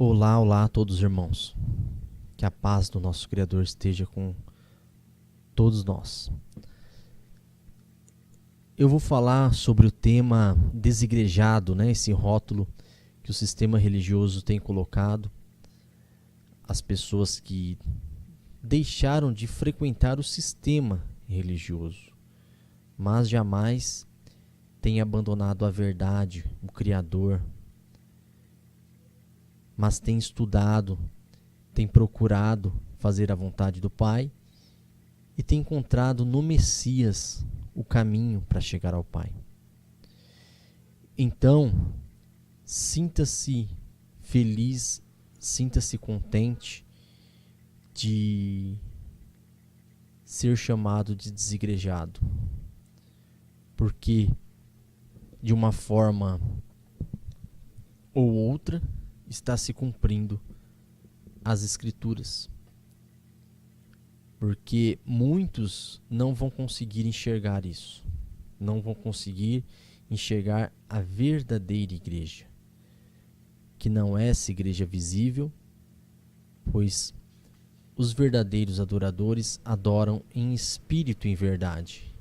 Olá, olá a todos os irmãos. Que a paz do nosso Criador esteja com todos nós. Eu vou falar sobre o tema desigrejado, esse rótulo que o sistema religioso tem colocado. As pessoas que deixaram de frequentar o sistema religioso, mas jamais têm abandonado a verdade, o Criador, mas têm estudado, têm procurado fazer a vontade do Pai e têm encontrado no Messias o caminho para chegar ao Pai. Então, sinta-se feliz, sinta-se contente de ser chamado de desigrejado, porque de uma forma ou outra está se cumprindo as Escrituras, porque muitos não vão conseguir enxergar isso, não vão conseguir enxergar a verdadeira igreja, que não é essa igreja visível, pois os verdadeiros adoradores adoram em espírito e em verdade,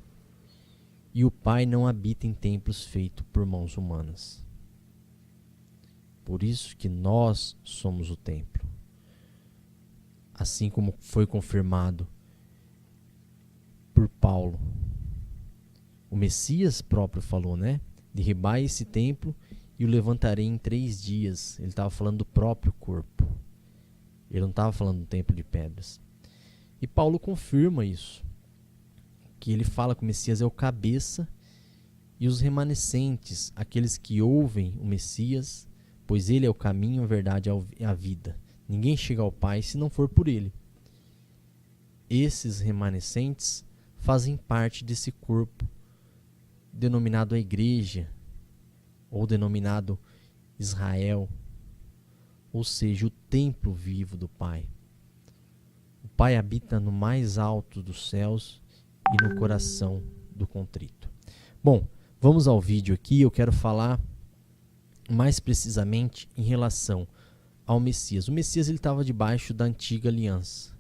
e o Pai não habita em templos feitos por mãos humanas. Por isso que nós somos o templo. Assim como foi confirmado por Paulo. O Messias próprio falou, derribai esse templo e o levantarei em 3 dias. Ele estava falando do próprio corpo. Ele não estava falando do templo de pedras. E Paulo confirma isso. Que ele fala que o Messias é o cabeça e os remanescentes, aqueles que ouvem o Messias, pois ele é o caminho, a verdade e a vida. Ninguém chega ao Pai se não for por ele. Esses remanescentes fazem parte desse corpo denominado a igreja, ou denominado Israel, ou seja, o templo vivo do Pai. O Pai habita no mais alto dos céus e no coração do contrito. Bom, vamos ao vídeo aqui. Eu quero falar mais precisamente em relação ao Messias. O Messias estava debaixo da antiga aliança.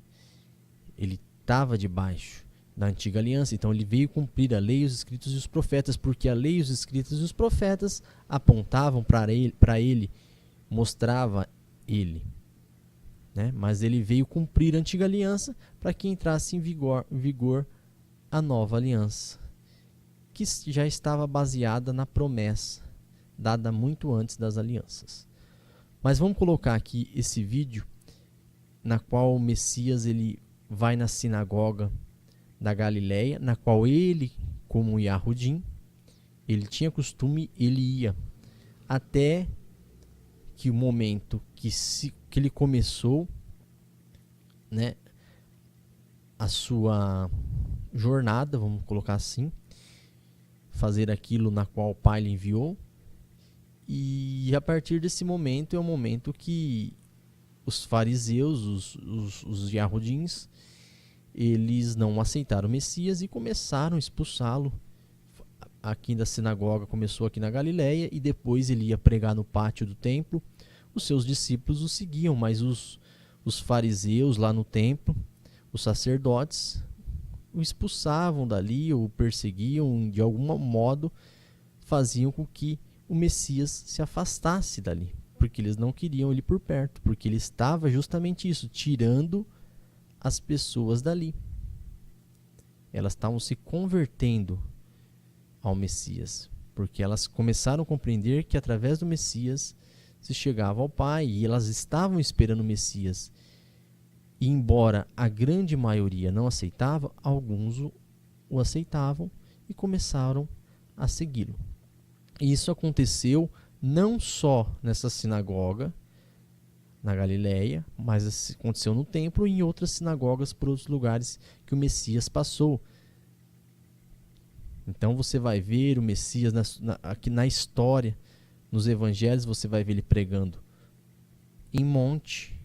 Ele estava debaixo da antiga aliança, então ele veio cumprir a lei, os escritos e os profetas, porque a lei, os escritos e os profetas apontavam para ele, mostrava ele. Mas ele veio cumprir a antiga aliança para que entrasse em vigor a nova aliança, que já estava baseada na promessa dada muito antes das alianças. Mas vamos colocar aqui esse vídeo na qual o Messias ele vai na sinagoga da Galileia, na qual ele, como Yahudim, ele tinha costume, ele ia até que o momento que ele começou, a sua jornada, vamos colocar assim, fazer aquilo na qual o Pai lhe enviou. E a partir desse momento é o momento que os fariseus, os Yahudins, eles não aceitaram o Messias e começaram a expulsá-lo. Aqui da sinagoga, começou aqui na Galileia, e depois ele ia pregar no pátio do templo. Os seus discípulos o seguiam, mas os fariseus lá no templo, os sacerdotes, o expulsavam dali, ou o perseguiam, de algum modo faziam com que o Messias se afastasse dali, porque eles não queriam ele por perto, porque ele estava justamente isso, tirando as pessoas dali. Elas estavam se convertendo ao Messias, porque elas começaram a compreender que através do Messias se chegava ao Pai, e elas estavam esperando o Messias. E embora a grande maioria não aceitava, alguns o aceitavam e começaram a segui-lo. E isso aconteceu não só nessa sinagoga na Galileia, mas aconteceu no templo e em outras sinagogas por outros lugares que o Messias passou. Então você vai ver o Messias aqui na história, nos evangelhos, você vai ver ele pregando em monte,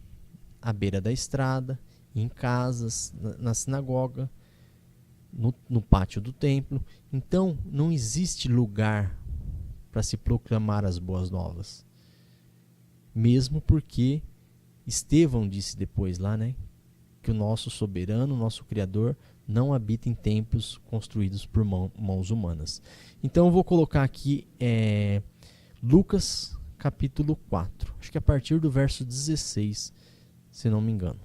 à beira da estrada, em casas, na sinagoga, no pátio do templo. Então não existe lugar para se proclamar as boas novas. mesmo porque Estevão disse depois lá, né, que o nosso soberano, o nosso Criador, não habita em templos construídos por mãos humanas. Então eu vou colocar aqui Lucas capítulo 4, acho que a partir do verso 16, se não me engano.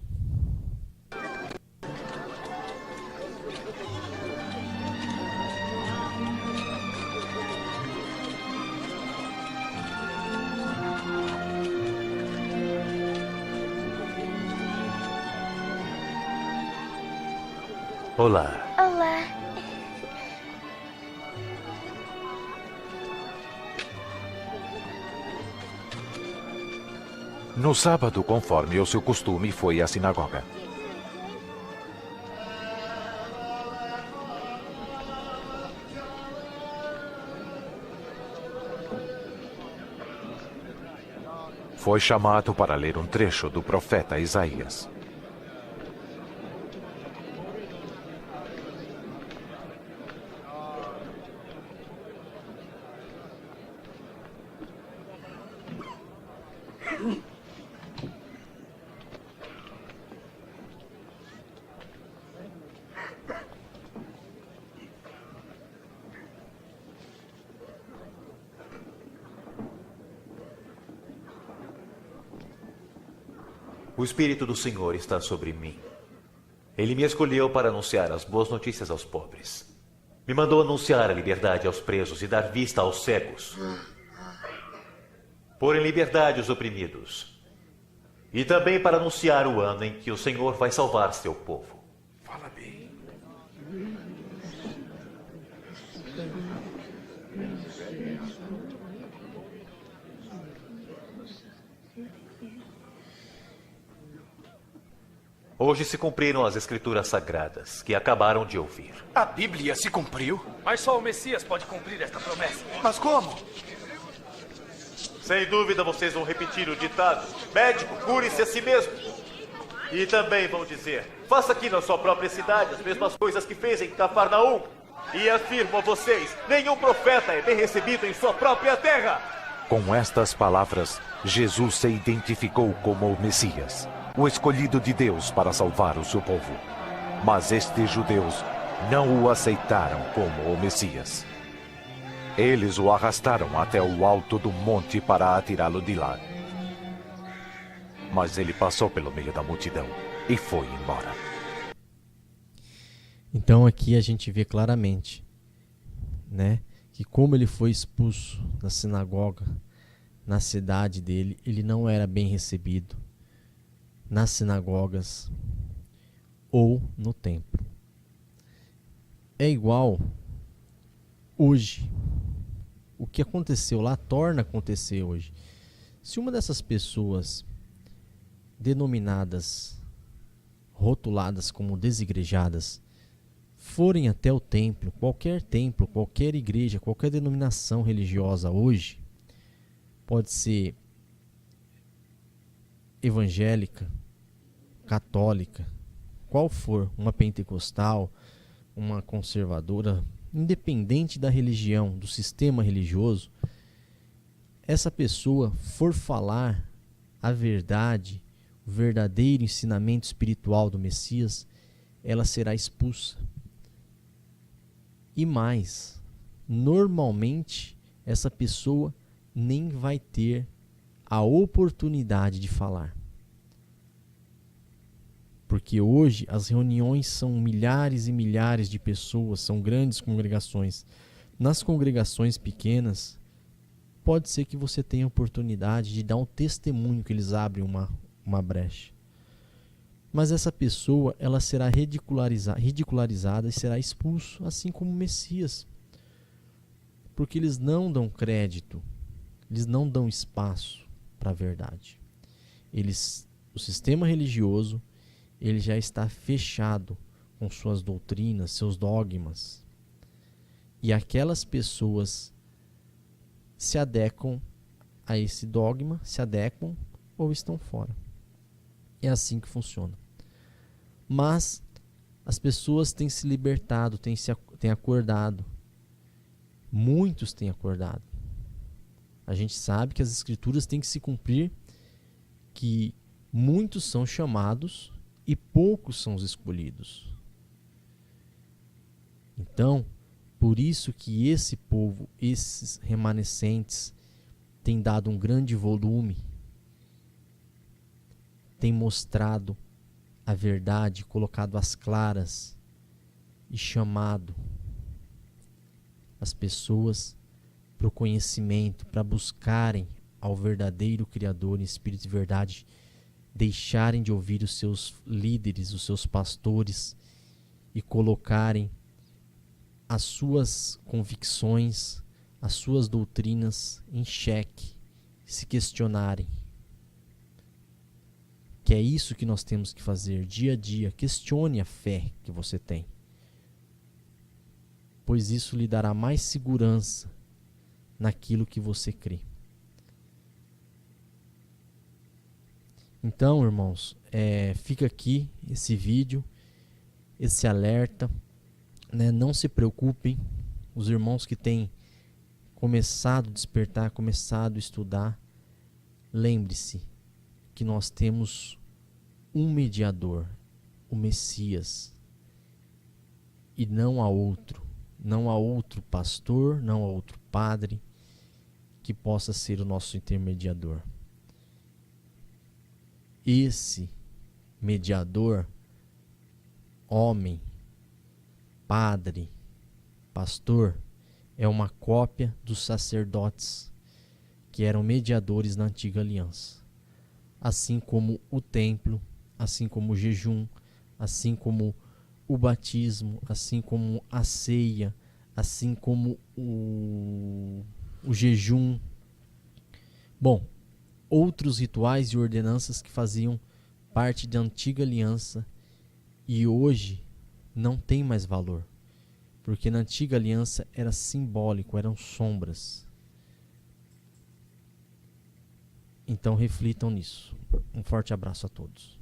Olá. Olá. No sábado, conforme o seu costume, foi à sinagoga. Foi chamado para ler um trecho do profeta Isaías. O Espírito do Senhor está sobre mim. Ele me escolheu para anunciar as boas notícias aos pobres. Me mandou anunciar a liberdade aos presos e dar vista aos cegos. Pôr em liberdade os oprimidos. E também para anunciar o ano em que o Senhor vai salvar seu povo. Fala bem. Hoje se cumpriram as escrituras sagradas que acabaram de ouvir. A Bíblia se cumpriu? Mas só o Messias pode cumprir esta promessa. Mas como? Sem dúvida vocês vão repetir o ditado: médico, cure-se a si mesmo. E também vão dizer: faça aqui na sua própria cidade as mesmas coisas que fez em Cafarnaum. E afirmo a vocês: nenhum profeta é bem recebido em sua própria terra. Com estas palavras, Jesus se identificou como o Messias, o escolhido de Deus para salvar o seu povo. Mas estes judeus não o aceitaram como o Messias. Eles o arrastaram até o alto do monte para atirá-lo de lá. Mas ele passou pelo meio da multidão e foi embora. Então aqui a gente vê claramente, né, que como ele foi expulso da sinagoga, na cidade dele, ele não era bem recebido nas sinagogas ou no templo. É igual hoje. O que aconteceu lá torna a acontecer hoje. Se uma dessas pessoas denominadas, rotuladas como desigrejadas, forem até o templo, qualquer igreja, qualquer denominação religiosa hoje, pode ser evangélica, católica, qual for, uma pentecostal, uma conservadora, independente da religião, do sistema religioso, essa pessoa for falar a verdade, o verdadeiro ensinamento espiritual do Messias, ela será expulsa. E mais, normalmente essa pessoa nem vai ter a oportunidade de falar. Porque hoje as reuniões são milhares e milhares de pessoas, são grandes congregações. Nas congregações pequenas, pode ser que você tenha a oportunidade de dar um testemunho, que eles abrem uma brecha. Mas essa pessoa, ela será ridicularizada e será expulso, assim como o Messias. Porque eles não dão crédito, eles não dão espaço para a verdade. O sistema religioso, ele já está fechado com suas doutrinas, seus dogmas. E aquelas pessoas se adequam a esse dogma, se adequam ou estão fora. É assim que funciona. Mas as pessoas têm se libertado, têm acordado. Muitos têm acordado. A gente sabe que as escrituras têm que se cumprir que muitos são chamados e poucos são os escolhidos. Então, por isso que esse povo, esses remanescentes, têm dado um grande volume, têm mostrado a verdade, colocado às claras e chamado as pessoas para o conhecimento, para buscarem ao verdadeiro Criador em espírito e verdade, deixarem de ouvir os seus líderes, os seus pastores e colocarem as suas convicções, as suas doutrinas em xeque, se questionarem. Que é isso que nós temos que fazer dia a dia. Questione a fé que você tem, pois isso lhe dará mais segurança naquilo que você crê. Então, irmãos, fica aqui esse vídeo, esse alerta, né? Não se preocupem, os irmãos que têm começado a despertar, começado a estudar, lembre-se que nós temos um mediador, o Messias, e não há outro. Não há outro pastor, não há outro padre que possa ser o nosso intermediador. Esse mediador, homem, padre, pastor, é uma cópia dos sacerdotes que eram mediadores na antiga aliança. Assim como o templo, assim como o jejum, assim como o batismo, assim como a ceia, assim como o jejum. Bom, outros rituais e ordenanças que faziam parte da antiga aliança e hoje não tem mais valor, porque na antiga aliança era simbólico, eram sombras. Então reflitam nisso. Um forte abraço a todos.